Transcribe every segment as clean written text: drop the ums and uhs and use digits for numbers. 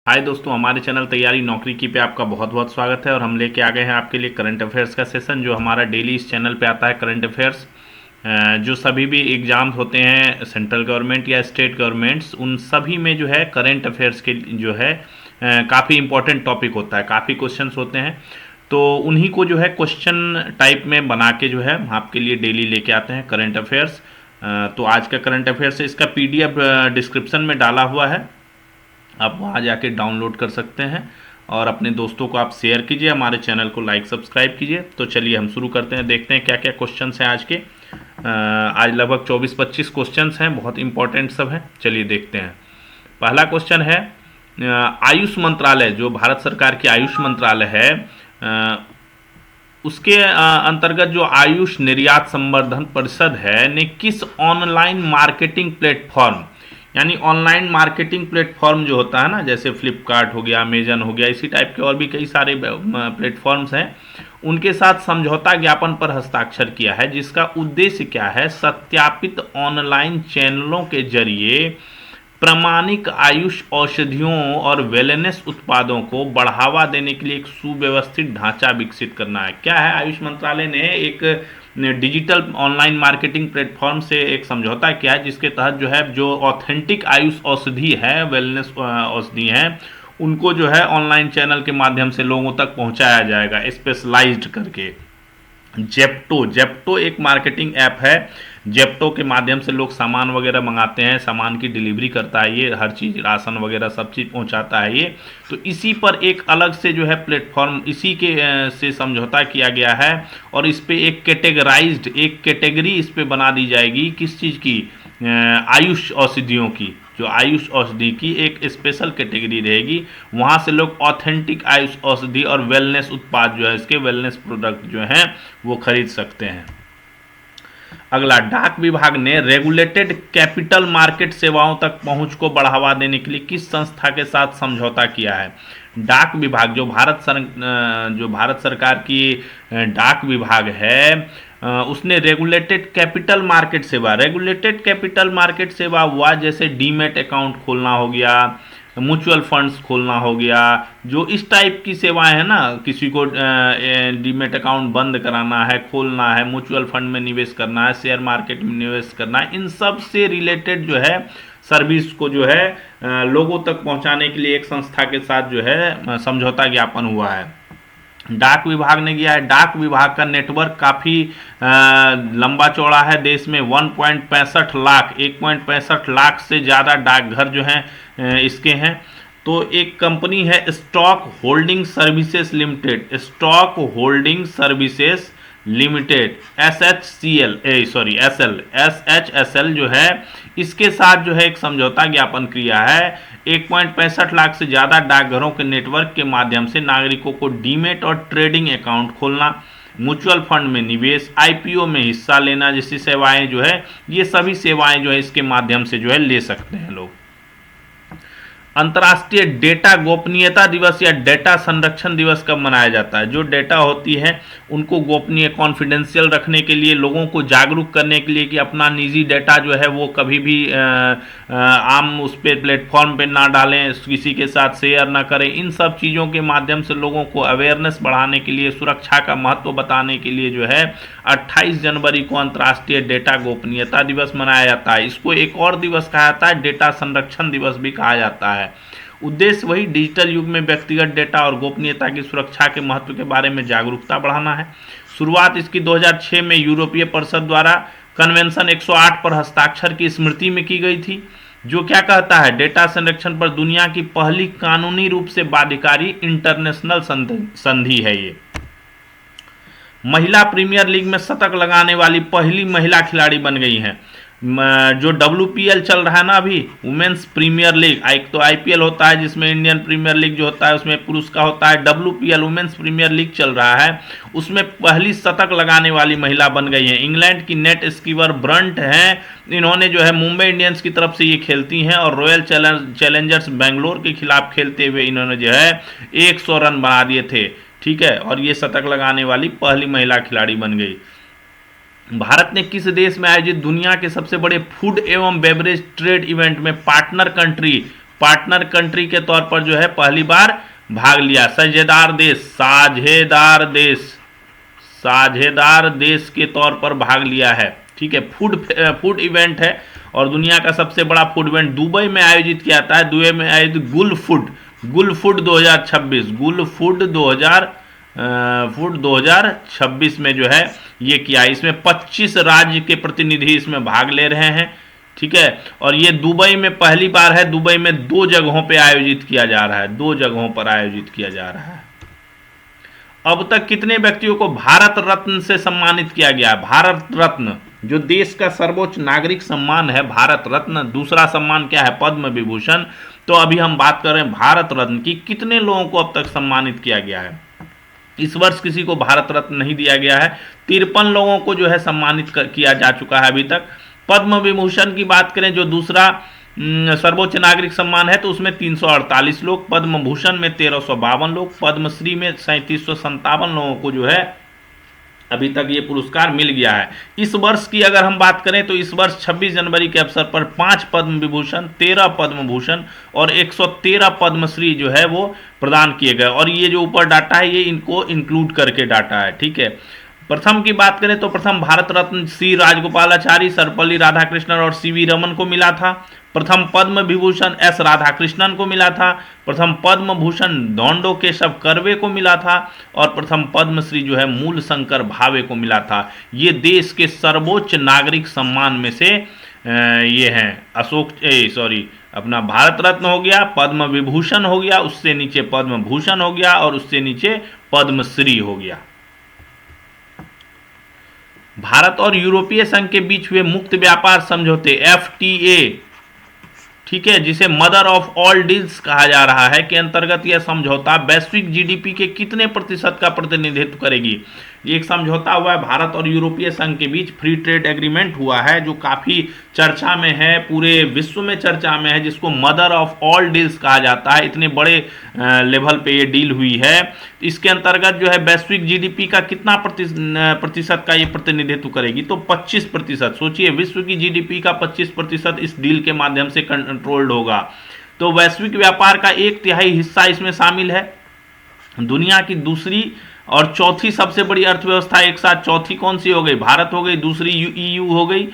हाय दोस्तों, हमारे चैनल तैयारी नौकरी की पे आपका बहुत बहुत स्वागत है। और हम लेके आ गए हैं आपके लिए करंट अफेयर्स का सेशन, जो हमारा डेली इस चैनल पे आता है। करंट अफेयर्स जो सभी भी एग्ज़ाम्स होते हैं, सेंट्रल गवर्नमेंट या स्टेट गवर्नमेंट्स, उन सभी में जो है करंट अफेयर्स के जो है काफ़ी इंपॉर्टेंट टॉपिक होता है, काफ़ी क्वेश्चंस होते हैं। तो उन्हीं को जो है क्वेश्चन टाइप में बना के जो है हम आपके लिए डेली लेके आते हैं करंट अफेयर्स। तो आज का करंट अफेयर्स इसका पीडीएफ डिस्क्रिप्शन में डाला हुआ है, आप वहाँ जाके डाउनलोड कर सकते हैं और अपने दोस्तों को आप शेयर कीजिए, हमारे चैनल को लाइक सब्सक्राइब कीजिए। तो चलिए हम शुरू करते हैं, देखते हैं क्या क्या क्वेश्चंस हैं आज के। आज लगभग 24-25 क्वेश्चंस हैं, बहुत इंपॉर्टेंट सब हैं। चलिए देखते हैं। पहला क्वेश्चन है, आयुष मंत्रालय, जो भारत सरकार की आयुष मंत्रालय है, उसके अंतर्गत जो आयुष निर्यात संवर्धन परिषद है ने किस ऑनलाइन मार्केटिंग प्लेटफॉर्म, यानी ऑनलाइन मार्केटिंग प्लेटफॉर्म जो होता है ना, जैसे फ्लिपकार्ट हो गया, अमेजन हो गया, इसी टाइप के और भी कई सारे प्लेटफॉर्म्स हैं, उनके साथ समझौता ज्ञापन पर हस्ताक्षर किया है, जिसका उद्देश्य क्या है? सत्यापित ऑनलाइन चैनलों के जरिए प्रामाणिक आयुष औषधियों और वेलनेस उत्पादों को बढ़ावा देने के लिए एक सुव्यवस्थित ढांचा विकसित करना है। क्या है? आयुष मंत्रालय ने एक डिजिटल ऑनलाइन मार्केटिंग प्लेटफॉर्म से एक समझौता किया है, जिसके तहत जो है जो ऑथेंटिक आयुष औषधि है, वेलनेस औषधि हैं, उनको जो है ऑनलाइन चैनल के माध्यम से लोगों तक पहुंचाया जाएगा, स्पेशलाइज्ड करके। जेप्टो एक मार्केटिंग ऐप है। जेप्टो के माध्यम से लोग सामान वगैरह मंगाते हैं, सामान की डिलीवरी करता है ये, हर चीज़, राशन वगैरह सब चीज़ पहुंचाता है ये। तो इसी पर एक अलग से जो है प्लेटफॉर्म, इसी के से समझौता किया गया है और इस पे एक एक कैटेगरी इस पे बना दी जाएगी। किस चीज़ की? आयुष औषधियों की। जो आयुष औषधि की एक स्पेशल कैटेगरी रहेगी, वहाँ से लोग ऑथेंटिक आयुष औषधि और वेलनेस उत्पाद जो है, इसके वेलनेस प्रोडक्ट जो हैं वो खरीद सकते हैं। अगला, डाक विभाग ने रेगुलेटेड कैपिटल मार्केट सेवाओं तक पहुंच को बढ़ावा देने के लिए किस संस्था के साथ समझौता किया है? डाक विभाग, जो भारत सरकार की डाक विभाग है, उसने रेगुलेटेड कैपिटल मार्केट सेवा हुआ, जैसे डीमेट अकाउंट खोलना हो गया, म्यूचुअल फंड्स खोलना हो गया, जो इस टाइप की सेवाएं हैं ना, किसी को डीमेट अकाउंट बंद कराना है, खोलना है, म्यूचुअल फंड में निवेश करना है, शेयर मार्केट में निवेश करना है, इन सब से रिलेटेड जो है सर्विस को जो है लोगों तक पहुंचाने के लिए एक संस्था के साथ जो है समझौता ज्ञापन हुआ है। डाक विभाग ने किया है। डाक विभाग का नेटवर्क काफ़ी लंबा चौड़ा है। देश में 1.65 लाख से ज़्यादा डाकघर जो हैं इसके हैं। तो एक कंपनी है stock holding services limited, SHSL जो है, इसके साथ जो है एक समझौता ज्ञापन किया है। 1.65 लाख से ज़्यादा डाकघरों के नेटवर्क के माध्यम से नागरिकों को डीमेट और ट्रेडिंग अकाउंट खोलना, म्यूचुअल फंड में निवेश, IPO में हिस्सा लेना जैसी सेवाएं जो है, ये सभी सेवाएं जो है इसके माध्यम से जो है ले सकते हैं लोग। अंतर्राष्ट्रीय डेटा गोपनीयता दिवस या डेटा संरक्षण दिवस कब मनाया जाता है? जो डेटा होती है उनको गोपनीय, कॉन्फिडेंशियल रखने के लिए, लोगों को जागरूक करने के लिए कि अपना निजी डेटा जो है वो कभी भी आम उस पर प्लेटफॉर्म पे ना डालें, किसी के साथ शेयर ना करें। इन सब चीज़ों के माध्यम से लोगों को अवेयरनेस बढ़ाने के लिए, सुरक्षा का महत्व बताने के लिए जो है 28 जनवरी को अंतर्राष्ट्रीय डेटा गोपनीयता दिवस मनाया जाता है। इसको एक और दिवस कहा जाता है, डेटा संरक्षण दिवस भी कहा जाता है। उद्देश्य वही, डिजिटल युग में व्यक्तिगत डेटा और गोपनीयता की सुरक्षा के महत्व के बारे में जागरूकता बढ़ाना है। शुरुआत इसकी 2006 में यूरोपीय परिषद द्वारा कन्वेंशन 108 पर हस्ताक्षर की स्मृति में की गई थी, जो क्या कहता है? डेटा संरक्षण पर दुनिया की पहली कानूनी रूप से बाध्यकारी इंटरनेशनल संधि है ये। महिला प्रीमियर लीग में शतक लगाने वाली पहली महिला खिलाड़ी बन गई हैं। जो WPL चल रहा है ना अभी, वुमेन्स प्रीमियर लीग, एक तो IPL होता है जिसमें इंडियन प्रीमियर लीग जो होता है उसमें पुरुष का होता है, WPL वुमेन्स प्रीमियर लीग चल रहा है, उसमें पहली शतक लगाने वाली महिला बन गई है। इंग्लैंड की नेट स्कीवर ब्रंट हैं, इन्होंने जो है मुंबई इंडियंस की तरफ से ये खेलती हैं और रॉयल चैलेंजर्स बेंगलोर के खिलाफ खेलते हुए इन्होंने जो है 100 रन बना दिए थे, ठीक है, और ये शतक लगाने वाली पहली महिला खिलाड़ी बन गई। भारत ने किस देश में आयोजित दुनिया के सबसे बड़े फूड एवं बेवरेज ट्रेड इवेंट में पार्टनर कंट्री पार्टनर कंट्री के तौर पर जो है पहली बार भाग लिया। साझेदार देश के तौर पर भाग लिया है। ठीक है, फूड इवेंट है और दुनिया का सबसे बड़ा फूड इवेंट दुबई में आयोजित किया जाता है। दुबई में आयोजित गुल फूड 2026 में जो है ये किया। इसमें 25 राज्य के प्रतिनिधि इसमें भाग ले रहे हैं। ठीक है, और ये दुबई में पहली बार है। दुबई में 2 जगहों पे आयोजित किया जा रहा है, 2 जगहों पर आयोजित किया जा रहा है। अब तक कितने व्यक्तियों को भारत रत्न से सम्मानित किया गया है? भारत रत्न जो देश का सर्वोच्च नागरिक सम्मान है, भारत रत्न। दूसरा सम्मान क्या है? पद्म विभूषण। तो अभी हम बात कर रहे हैं भारत रत्न की। कितने लोगों को अब तक सम्मानित किया गया है? इस वर्ष किसी को भारत रत्न नहीं दिया गया है। 53 लोगों को जो है सम्मानित किया जा चुका है अभी तक। पद्म विभूषण की बात करें, जो दूसरा सर्वोच्च नागरिक सम्मान है, तो उसमें 348 लोग, पद्म भूषण में 1352 लोग, पद्मश्री में 3757 लोगों को जो है अभी तक ये पुरस्कार मिल गया है। इस वर्ष की अगर हम बात करें तो इस वर्ष 26 जनवरी के अवसर पर 5 पद्म विभूषण, 13 पद्म भूषण और 113 पद्मश्री जो है वो प्रदान किए गए। और ये जो ऊपर डाटा है ये इनको इंक्लूड करके डाटा है। ठीक है, प्रथम की बात करें तो प्रथम भारत रत्न श्री राजगोपालाचारी, सर्वपल्ली राधाकृष्णन और सीवी रमन को मिला था। प्रथम पद्म विभूषण एस राधाकृष्णन को मिला था। प्रथम पद्म भूषण दौंडो केशव कर्वे को मिला था और प्रथम पद्मश्री जो है मूल शंकर भावे को मिला था। ये देश के सर्वोच्च नागरिक सम्मान में से ये हैं। अपना भारत रत्न हो गया, पद्म विभूषण हो गया, उससे नीचे पद्म भूषण हो गया और उससे नीचे पद्मश्री हो गया। भारत और यूरोपीय संघ के बीच हुए मुक्त व्यापार समझौते FTA, ठीक है, जिसे मदर ऑफ ऑल डील्स कहा जा रहा है, के अंतर्गत यह समझौता वैश्विक जीडीपी के कितने प्रतिशत का प्रतिनिधित्व करेगी? एक समझौता हुआ है भारत और यूरोपीय संघ के बीच, फ्री ट्रेड एग्रीमेंट हुआ है जो काफी चर्चा में है, पूरे विश्व में चर्चा में है, जिसको मदर ऑफ ऑल डील्स कहा जाता है। इतने बड़े लेवल पे ये डील हुई है। इसके अंतर्गत जो है वैश्विक जीडीपी का कितना प्रतिशत का ये प्रतिनिधित्व करेगी? तो 25%। सोचिए, विश्व की जीडीपी का 25% इस डील के माध्यम से कंट्रोल्ड होगा। तो वैश्विक व्यापार का 1/3 हिस्सा इसमें शामिल है। दुनिया की दूसरी और चौथी सबसे बड़ी अर्थव्यवस्था एक साथ, चौथी कौन सी हो गई? भारत हो गई, दूसरी EU हो गई।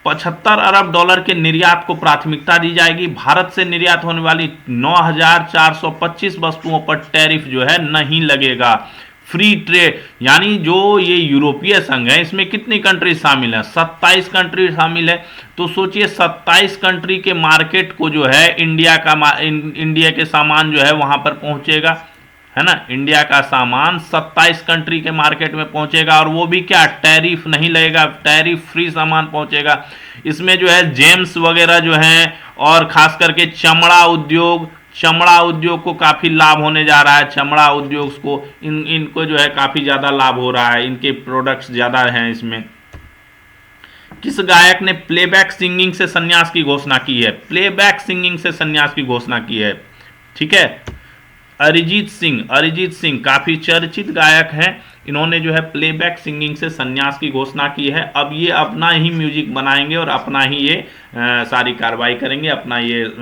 75 अरब डॉलर के निर्यात को प्राथमिकता दी जाएगी। भारत से निर्यात होने वाली 9425 वस्तुओं पर टैरिफ जो है नहीं लगेगा। फ्री ट्रेड, यानी जो ये यूरोपीय संघ है इसमें कितनी कंट्री शामिल है? 27 कंट्री शामिल है। तो सोचिए 27 कंट्री के मार्केट को जो है इंडिया के सामान जो है वहां पर पहुंचेगा, है ना। इंडिया का सामान 27 कंट्री के मार्केट में पहुंचेगा और वो भी क्या? टैरिफ नहीं लगेगा, टैरिफ फ्री सामान पहुंचेगा। इसमें जो है जेम्स वगैरह जो हैं और खास करके चमड़ा उद्योग को काफी लाभ होने जा रहा है। चमड़ा उद्योग को इनको जो है काफी ज्यादा लाभ हो रहा है, इनके प्रोडक्ट्स ज्यादा हैं इसमें। किस गायक ने प्लेबैक सिंगिंग से संन्यास की घोषणा की है? प्लेबैक सिंगिंग से संन्यास की घोषणा की है, ठीक है, अरिजीत सिंह काफी चर्चित गायक हैं। इन्होंने जो है प्लेबैक सिंगिंग से संन्यास की घोषणा की है। अब ये अपना ही म्यूजिक बनाएंगे और अपना ही ये सारी कार्रवाई करेंगे, अपना ये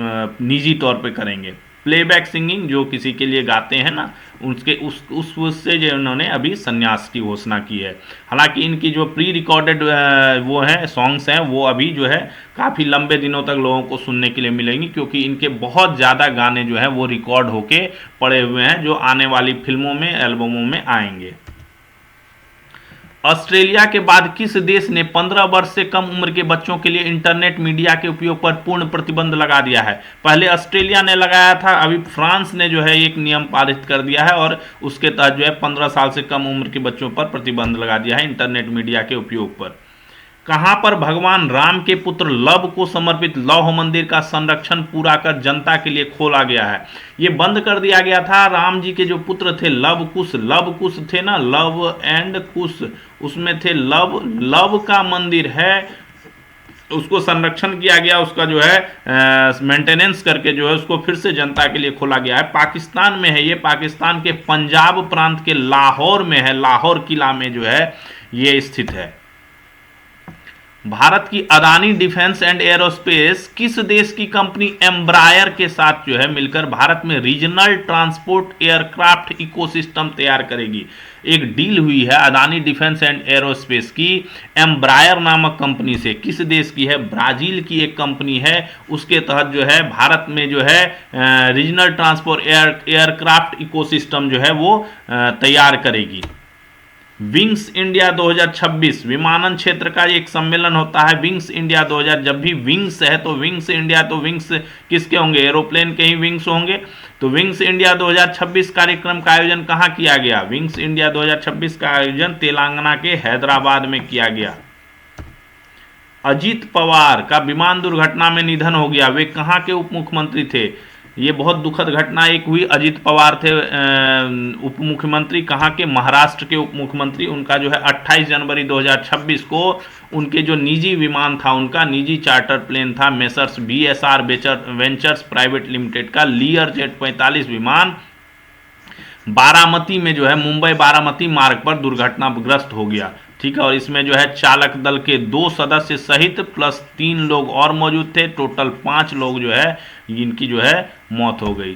निजी तौर पे करेंगे। प्लेबैक सिंगिंग जो किसी के लिए गाते हैं ना, उससे जो उन्होंने अभी संन्यास की घोषणा की है। हालांकि इनकी जो प्री रिकॉर्डेड वो हैं सॉन्ग्स हैं वो अभी जो है काफ़ी लंबे दिनों तक लोगों को सुनने के लिए मिलेंगी, क्योंकि इनके बहुत ज़्यादा गाने जो है वो रिकॉर्ड होके पड़े हुए हैं जो आने वाली फिल्मों में, एल्बमों में आएंगे। ऑस्ट्रेलिया के बाद किस देश ने 15 वर्ष से कम उम्र के बच्चों के लिए इंटरनेट मीडिया के उपयोग पर पूर्ण प्रतिबंध लगा दिया है? पहले ऑस्ट्रेलिया ने लगाया था, अभी फ्रांस ने जो है एक नियम पारित कर दिया है और उसके तहत जो है 15 साल से कम उम्र के बच्चों पर प्रतिबंध लगा दिया है इंटरनेट मीडिया के उपयोग पर। कहां पर भगवान राम के पुत्र लव को समर्पित लौह मंदिर का संरक्षण पूरा कर जनता के लिए खोला गया है? ये बंद कर दिया गया था। राम जी के जो पुत्र थे लव कुश थे ना, लव एंड कुश, उसमें थे लव का मंदिर है, उसको संरक्षण किया गया, उसका जो है मेंटेनेंस करके जो है उसको फिर से जनता के लिए खोला गया है। पाकिस्तान में है ये, पाकिस्तान के पंजाब प्रांत के लाहौर में है, लाहौर किला में जो है ये स्थित है। भारत की अदानी डिफेंस एंड एरोस्पेस किस देश की कंपनी एम्ब्रायर के साथ जो है मिलकर भारत में रीजनल ट्रांसपोर्ट एयरक्राफ्ट इकोसिस्टम तैयार करेगी। एक डील हुई है अदानी डिफेंस एंड एरोस्पेस की एम्ब्रायर नामक कंपनी से। किस देश की है? ब्राजील की एक कंपनी है। उसके तहत जो है भारत में जो है रीजनल ट्रांसपोर्ट एयरक्राफ्ट इकोसिस्टम जो है वो तैयार करेगी। विंग्स इंडिया 2026 विमानन क्षेत्र का एक सम्मेलन होता है। विंग्स इंडिया 2000, जब भी विंग्स है तो विंग्स इंडिया, तो विंग्स किसके होंगे? एरोप्लेन के ही विंग्स होंगे। तो विंग्स इंडिया 2026 कार्यक्रम का आयोजन कहाँ किया गया? विंग्स इंडिया 2026 का आयोजन तेलंगाना के हैदराबाद में किया गया। अजीत पवार का विमान दुर्घटना में निधन हो गया। वे कहाँ के उप मुख्यमंत्री थे? ये बहुत दुखद घटना एक हुई। अजीत पवार थे उप मुख्यमंत्री, कहाँ के? महाराष्ट्र के उप मुख्यमंत्री। उनका जो है 28 जनवरी 2026 को उनके जो निजी विमान था, उनका निजी चार्टर प्लेन था messrs BSR ventures private limited का लियर जेट 45 विमान बारामती में जो है मुंबई बारामती मार्ग पर दुर्घटनाग्रस्त हो गया। ठीक है, और इसमें जो है चालक दल के 2 सदस्य सहित प्लस 3 लोग और मौजूद थे। टोटल 5 लोग जो है इनकी जो है मौत हो गई।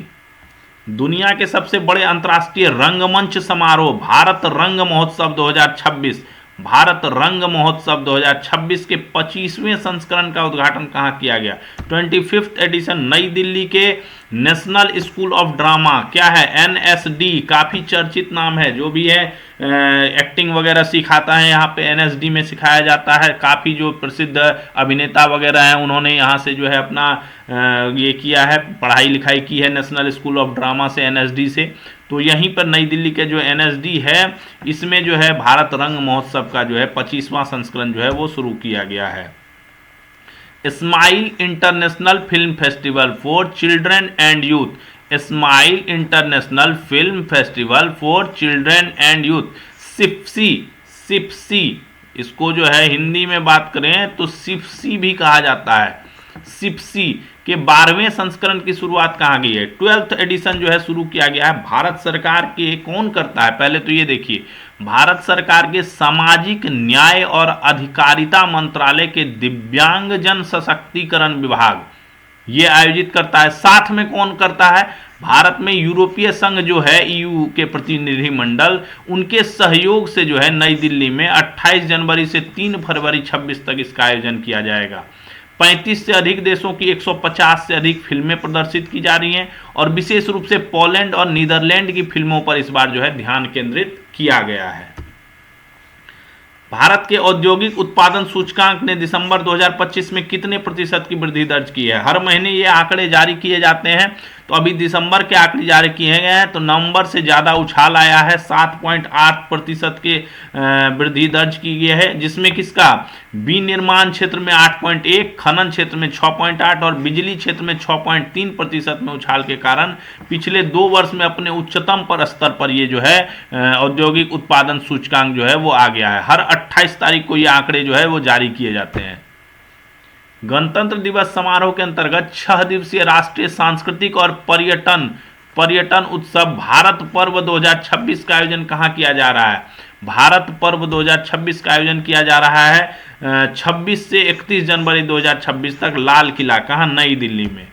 दुनिया के सबसे बड़े अंतर्राष्ट्रीय रंगमंच समारोह भारत रंग महोत्सव 2026, भारत रंग महोत्सव 2026 के 25वें संस्करण का उद्घाटन कहाँ किया गया? 25th एडिशन नई दिल्ली के नेशनल स्कूल ऑफ ड्रामा, क्या है? NSD, काफ़ी चर्चित नाम है। जो भी है एक्टिंग वगैरह सिखाता है यहाँ पे NSD में सिखाया जाता है। काफ़ी जो प्रसिद्ध अभिनेता वगैरह हैं उन्होंने यहाँ से जो है अपना ये किया है, पढ़ाई लिखाई की है नेशनल स्कूल ऑफ ड्रामा से, NSD से। तो यहीं पर नई दिल्ली के जो NSD है इसमें जो है भारत रंग महोत्सव का जो है 25वां संस्करण जो है वो शुरू किया गया है। Smile International Film Festival for Children and Youth, Smile International Film Festival for Children and Youth, SIFFCY, SIFFCY, इसको जो है हिंदी में बात करें तो सिप्सी भी कहा जाता है। सिप्सी के 12वें संस्करण की शुरुआत कहाँ गई है? 12th एडिशन जो है शुरू किया गया है। भारत सरकार के कौन करता है? पहले तो ये देखिए, भारत सरकार के सामाजिक न्याय और अधिकारिता मंत्रालय के दिव्यांग जन सशक्तिकरण विभाग ये आयोजित करता है। साथ में कौन करता है? भारत में यूरोपीय संघ जो है EU के प्रतिनिधि मंडल, उनके सहयोग से जो है नई दिल्ली में 28 जनवरी से 3 फरवरी 26 तक इसका आयोजन किया जाएगा। 35 से अधिक देशों की 150 से अधिक फिल्में प्रदर्शित की जा रही हैं और विशेष रूप से पोलैंड और नीदरलैंड की फिल्मों पर इस बार जो है ध्यान केंद्रित किया गया है। भारत के औद्योगिक उत्पादन सूचकांक ने दिसंबर 2025 में कितने प्रतिशत की वृद्धि दर्ज की है? हर महीने ये आंकड़े जारी किए जाते हैं, तो अभी दिसंबर के आंकड़े जारी किए गए हैं तो नवंबर से ज़्यादा उछाल आया है। 7.8% के वृद्धि दर्ज की गई है, जिसमें किसका? विनिर्माण क्षेत्र में 8.1, खनन क्षेत्र में 6.8 और बिजली क्षेत्र में 6.3% में उछाल के कारण पिछले 2 वर्ष में अपने उच्चतम पर स्तर पर ये जो है औद्योगिक उत्पादन सूचकांक जो है वो आ गया है। हर 28 तारीख को ये आंकड़े जो है वो जारी किए जाते हैं। गणतंत्र दिवस समारोह के अंतर्गत 6 दिवसीय राष्ट्रीय सांस्कृतिक और पर्यटन उत्सव भारत पर्व 2026 का आयोजन कहाँ किया जा रहा है? भारत पर्व 2026 का आयोजन किया जा रहा है 26 से 31 जनवरी 2026 तक लाल किला, कहाँ? नई दिल्ली में।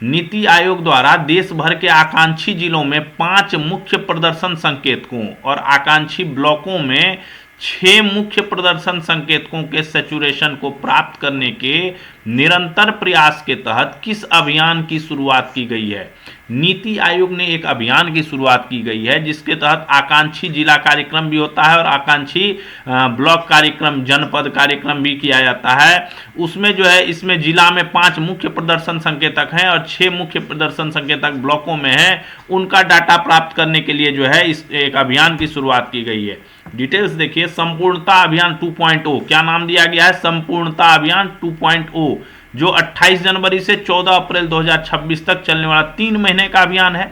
नीति आयोग द्वारा देश भर के आकांक्षी जिलों में 5 मुख्य प्रदर्शन संकेतकों और आकांक्षी ब्लॉकों में 6 मुख्य प्रदर्शन संकेतकों के सैचुरेशन को प्राप्त करने के निरंतर प्रयास के तहत किस अभियान की शुरुआत की गई है? नीति आयोग ने एक अभियान की शुरुआत की गई है जिसके तहत आकांक्षी जिला कार्यक्रम भी होता है और आकांक्षी ब्लॉक कार्यक्रम, जनपद कार्यक्रम भी किया जाता है। उसमें जो है इसमें जिला में 5 मुख्य प्रदर्शन संकेतक हैं और 6 मुख्य प्रदर्शन संकेतक ब्लॉकों में हैं। उनका डाटा प्राप्त करने के लिए जो है इस एक अभियान की शुरुआत की गई है। डिटेल्स देखिए, संपूर्णता अभियान 2.0, क्या नाम दिया गया है? संपूर्णता अभियान 2.0, जो 28 जनवरी से 14 अप्रैल 2026 तक चलने वाला 3 महीने का अभियान है।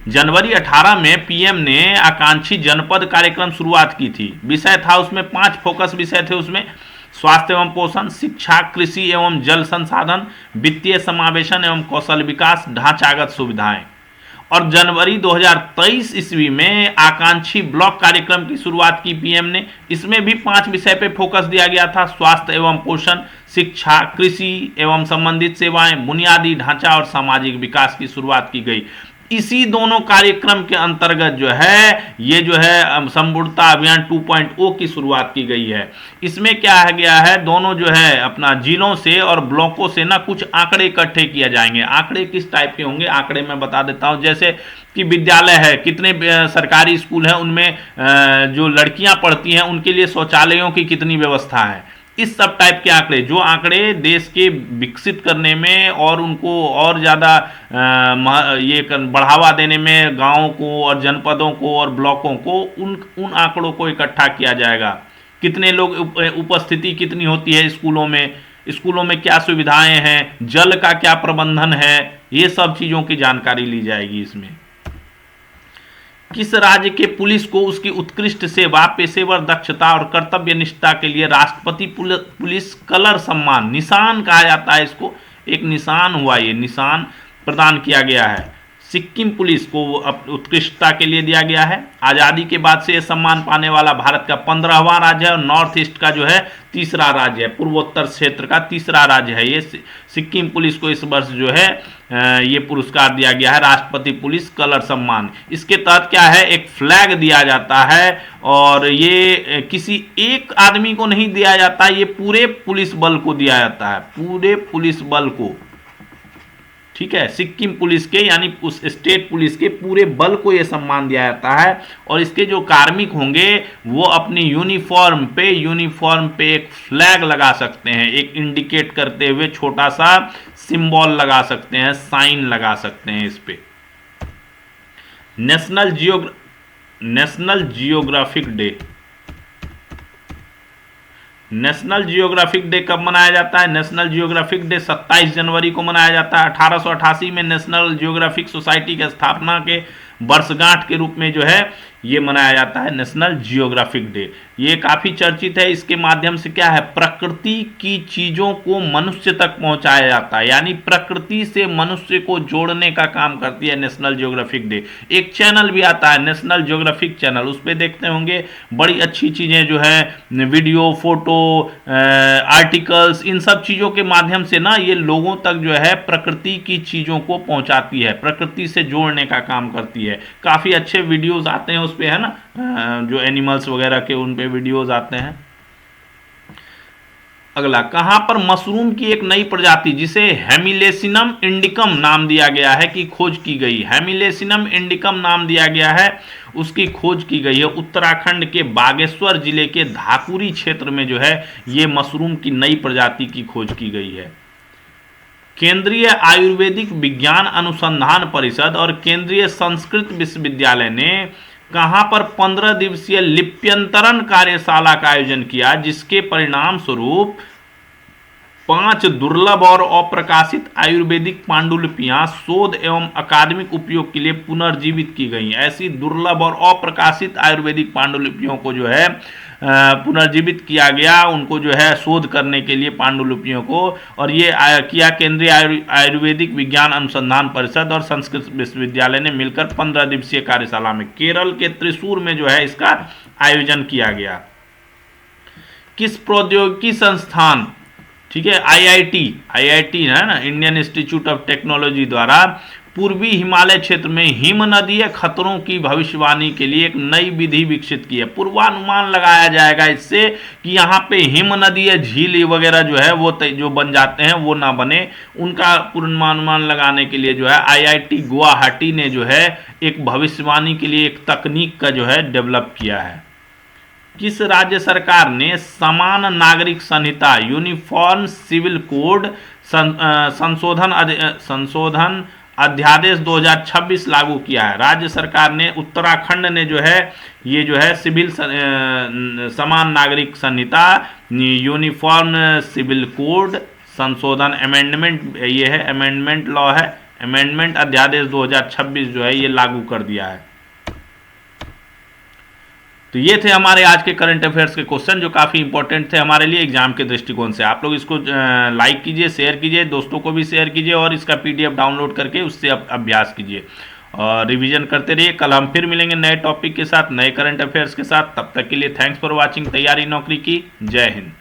जनवरी 18 में PM ने आकांक्षी जनपद कार्यक्रम शुरुआत की थी। विषय था उसमें 5 फोकस विषय थे उसमें: स्वास्थ्य एवं पोषण, शिक्षा, कृषि एवं जल संसाधन, वित्तीय समावेशन एवं कौशल विकास, ढांचागत सुविधाएं। और जनवरी 2023 ईस्वी में आकांक्षी ब्लॉक कार्यक्रम की शुरुआत की पीएम ने। इसमें भी 5 विषय पे फोकस दिया गया था: स्वास्थ्य एवं पोषण, शिक्षा, कृषि एवं संबंधित सेवाएं, बुनियादी ढांचा और सामाजिक विकास की शुरुआत की गई। इसी दोनों कार्यक्रम के अंतर्गत जो है ये जो है संपूर्णता अभियान 2.0 की शुरुआत की गई है। इसमें क्या है गया है, दोनों जो है अपना जिलों से और ब्लॉकों से ना कुछ आंकड़े इकट्ठे किए जाएंगे। आंकड़े किस टाइप के होंगे, आंकड़े मैं बता देता हूं। जैसे कि विद्यालय है, कितने सरकारी स्कूल है, उनमें जो लड़कियां पढ़ती हैं उनके लिए शौचालयों की कितनी व्यवस्था है, इस सब टाइप के आंकड़े, जो आंकड़े देश के विकसित करने में और उनको और ज़्यादा ये बढ़ावा देने में गांवों को और जनपदों को और ब्लॉकों को उन आंकड़ों को इकट्ठा किया जाएगा। कितने लोग उपस्थिति कितनी होती है स्कूलों में क्या सुविधाएं हैं, जल का क्या प्रबंधन है, ये सब चीज़ों की जानकारी ली जाएगी इसमें। किस राज्य के पुलिस को उसकी उत्कृष्ट सेवा, पेशेवर दक्षता और कर्तव्य निष्ठा के लिए राष्ट्रपति पुलिस कलर सम्मान, निशान कहा जाता है इसको, एक निशान हुआ, ये निशान प्रदान किया गया है। सिक्किम पुलिस को उत्कृष्टता के लिए दिया गया है। आज़ादी के बाद से यह सम्मान पाने वाला भारत का 15वां राज्य है और नॉर्थ ईस्ट का जो है तीसरा राज्य है, पूर्वोत्तर क्षेत्र का तीसरा राज्य है ये सिक्किम पुलिस को। इस वर्ष जो है ये पुरस्कार दिया गया है, राष्ट्रपति पुलिस कलर सम्मान। इसके तहत क्या है, एक फ्लैग दिया जाता है और ये किसी एक आदमी को नहीं दिया जाता, ये पूरे पुलिस बल को दिया जाता है, पूरे पुलिस बल को, ठीक है। सिक्किम पुलिस के यानी उस स्टेट पुलिस के पूरे बल को यह सम्मान दिया जाता है। और इसके जो कार्मिक होंगे वो अपनी यूनिफॉर्म पे एक फ्लैग लगा सकते हैं, एक इंडिकेट करते हुए छोटा सा सिंबल लगा सकते हैं, साइन लगा सकते हैं इस पे। नेशनल जियोग्राफिक डे कब मनाया जाता है? नेशनल जियोग्राफिक डे 27 जनवरी को मनाया जाता है। 1888 में नेशनल जियोग्राफिक सोसाइटी की स्थापना के वर्षगांठ के रूप में जो है ये मनाया जाता है नेशनल जियोग्राफिक डे। ये काफ़ी चर्चित है। इसके माध्यम से क्या है, प्रकृति की चीज़ों को मनुष्य तक पहुंचाया जाता है, यानी प्रकृति से मनुष्य को जोड़ने का काम करती है नेशनल जियोग्राफिक डे। एक चैनल भी आता है नेशनल जियोग्राफिक चैनल, उस पर देखते होंगे बड़ी अच्छी चीज़ें जो है, वीडियो, फोटो, आर्टिकल्स, इन सब चीज़ों के माध्यम से ना ये लोगों तक जो है प्रकृति की चीज़ों को पहुंचाती है, प्रकृति से जोड़ने का काम करती है। काफ़ी अच्छे वीडियोस आते हैं उस पे, है ना, जो एनिमल्स वगैरह के उन पे वीडियोस आते हैं। अगला, कहां पर मशरूम की एक नई प्रजाति जिसे हेमिलेसिनम इंडिकम नाम दिया गया है की खोज की गई? हेमिलेसिनम इंडिकम नाम दिया गया है, उसकी खोज की गई है। उत्तराखंड के बागेश्वर जिले के धाकुरी क्षेत्र में जो है ये मशरूम की नई प्रजाति की खोज की गई है। केंद्रीय आयुर्वेदिक विज्ञान अनुसंधान परिषद और केंद्रीय संस्कृत विश्वविद्यालय ने कहां पर 15 दिवसीय लिप्यंतरण कार्यशाला का आयोजन किया, जिसके परिणाम स्वरूप 5 दुर्लभ और अप्रकाशित आयुर्वेदिक पांडुलिपियां शोध एवं अकादमिक उपयोग के लिए पुनर्जीवित की गई। ऐसी दुर्लभ और अप्रकाशित आयुर्वेदिक पांडुलिपियों को जो है पुनर्जीवित किया गया, उनको जो है शोध करने के लिए पांडुलिपियों को, और ये किया केंद्रीय आयुर्वेदिक विज्ञान अनुसंधान परिषद और संस्कृत विश्वविद्यालय ने मिलकर 15 दिवसीय कार्यशाला में केरल के त्रिशूर में जो है इसका आयोजन किया गया। किस प्रौद्योगिकी संस्थान, ठीक है, आईआईटी है ना, इंडियन इंस्टीट्यूट ऑफ टेक्नोलॉजी द्वारा पूर्वी हिमालय क्षेत्र में हिम नदीय खतरों की भविष्यवाणी के लिए एक नई विधि विकसित की है। पूर्वानुमान लगाया जाएगा इससे कि यहाँ पे हिम नदीय झील वगैरह जो है वो जो बन जाते हैं वो ना बने, उनका पूर्वानुमान लगाने के लिए जो है आईआईटी गुवाहाटी ने जो है एक भविष्यवाणी के लिए एक तकनीक का जो है डेवलप किया है। किस राज्य सरकार ने समान नागरिक संहिता यूनिफॉर्म सिविल कोड संशोधन अध्यादेश 2026 लागू किया है? राज्य सरकार ने, उत्तराखंड ने जो है ये जो है सिविल समान नागरिक संहिता यूनिफॉर्म सिविल कोड संशोधन अमेंडमेंट, ये है अमेंडमेंट लॉ है, अमेंडमेंट अध्यादेश 2026 जो है ये लागू कर दिया है। तो ये थे हमारे आज के करंट अफेयर्स के क्वेश्चन जो काफ़ी इंपॉर्टेंट थे हमारे लिए एग्जाम के दृष्टिकोण से। आप लोग इसको लाइक कीजिए, शेयर कीजिए, दोस्तों को भी शेयर कीजिए और इसका पीडीएफ डाउनलोड करके उससे अभ्यास कीजिए। और रिवीजन करते रहिए। कल हम फिर मिलेंगे नए टॉपिक के साथ, नए करंट अफेयर्स के साथ। तब तक के लिए थैंक्स फॉर वॉचिंग तैयारी नौकरी की। जय हिंद।